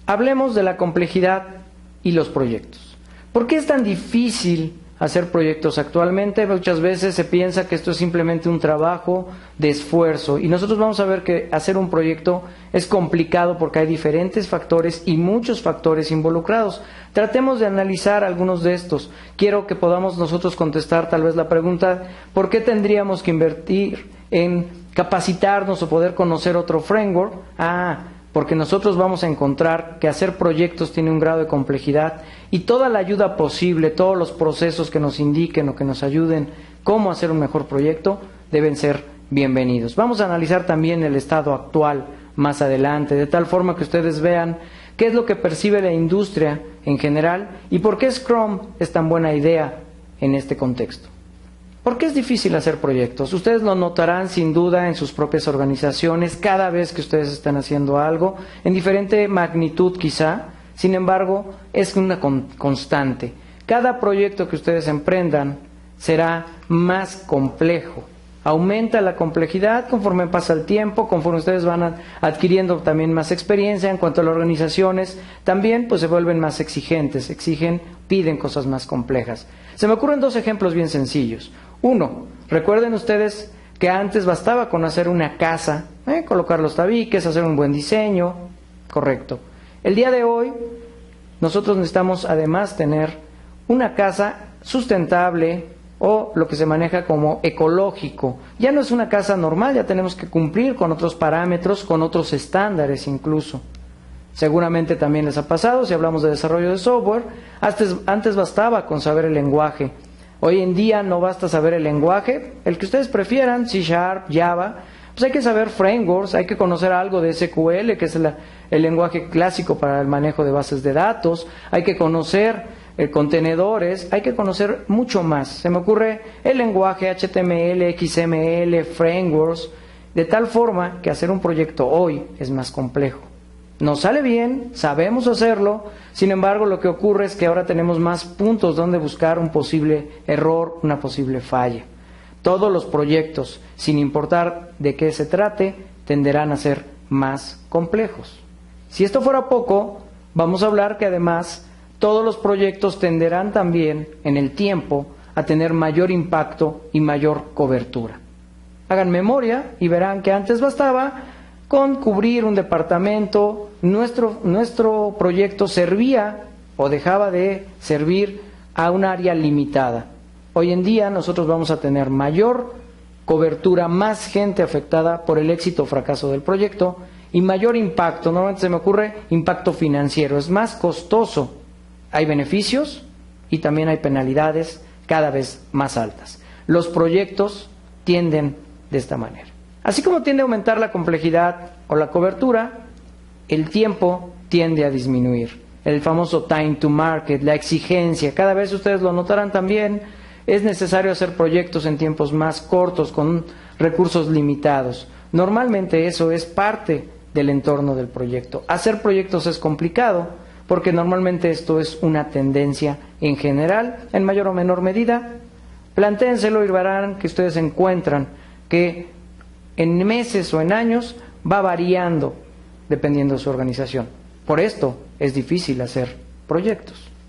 Hablemos de la complejidad y los proyectos. ¿Por qué es tan difícil hacer proyectos actualmente? Muchas veces se piensa que esto es simplemente un trabajo de esfuerzo, y nosotros vamos a ver que hacer un proyecto es complicado porque hay diferentes factores y muchos factores involucrados. Tratemos de analizar algunos de estos. Quiero que podamos nosotros contestar tal vez la pregunta: ¿por qué tendríamos que invertir en capacitarnos o poder conocer otro framework? Porque nosotros vamos a encontrar que hacer proyectos tiene un grado de complejidad, y toda la ayuda posible, todos los procesos que nos indiquen o que nos ayuden cómo hacer un mejor proyecto deben ser bienvenidos. Vamos a analizar también el estado actual más adelante, de tal forma que ustedes vean qué es lo que percibe la industria en general y por qué Scrum es tan buena idea en este contexto. ¿Por qué es difícil hacer proyectos? Ustedes lo notarán sin duda en sus propias organizaciones cada vez que ustedes están haciendo algo, en diferente magnitud quizá. Sin embargo, es una constante. Cada proyecto que ustedes emprendan será más complejo. Aumenta la complejidad conforme pasa el tiempo, conforme ustedes van adquiriendo también más experiencia. En cuanto a las organizaciones, también pues se vuelven más exigentes, piden cosas más complejas. Se me ocurren dos ejemplos bien sencillos. Uno, recuerden ustedes que antes bastaba con hacer una casa, colocar los tabiques, hacer un buen diseño, correcto. El día de hoy, nosotros necesitamos además tener una casa sustentable, o lo que se maneja como ecológico. Ya no es una casa normal, ya tenemos que cumplir con otros parámetros, con otros estándares incluso. Seguramente también les ha pasado, si hablamos de desarrollo de software, antes bastaba con saber el lenguaje. Hoy en día no basta saber el lenguaje, el que ustedes prefieran, C#, Java, pues hay que saber frameworks, hay que conocer algo de SQL, que es el lenguaje clásico para el manejo de bases de datos, hay que conocer contenedores, hay que conocer mucho más. Se me ocurre el lenguaje HTML, XML, frameworks, de tal forma que hacer un proyecto hoy es más complejo. Nos sale bien, sabemos hacerlo, sin embargo lo que ocurre es que ahora tenemos más puntos donde buscar un posible error, una posible falla. Todos los proyectos, sin importar de qué se trate, tenderán a ser más complejos. Si esto fuera poco, vamos a hablar que además todos los proyectos tenderán también en el tiempo a tener mayor impacto y mayor cobertura. Hagan memoria y verán que antes bastaba con cubrir un departamento. Nuestro proyecto servía o dejaba de servir a un área limitada. Hoy en día nosotros vamos a tener mayor cobertura, más gente afectada por el éxito o fracaso del proyecto y mayor impacto. Normalmente se me ocurre impacto financiero, es más costoso. Hay beneficios y también hay penalidades cada vez más altas. Los proyectos tienden de esta manera. Así como tiende a aumentar la complejidad o la cobertura, el tiempo tiende a disminuir. El famoso time to market, la exigencia, cada vez ustedes lo notarán también, es necesario hacer proyectos en tiempos más cortos, con recursos limitados. Normalmente eso es parte del entorno del proyecto. Hacer proyectos es complicado, porque normalmente esto es una tendencia en general, en mayor o menor medida. Plantéenselo y verán que ustedes encuentran que en meses o en años va variando dependiendo de su organización. Por esto es difícil hacer proyectos.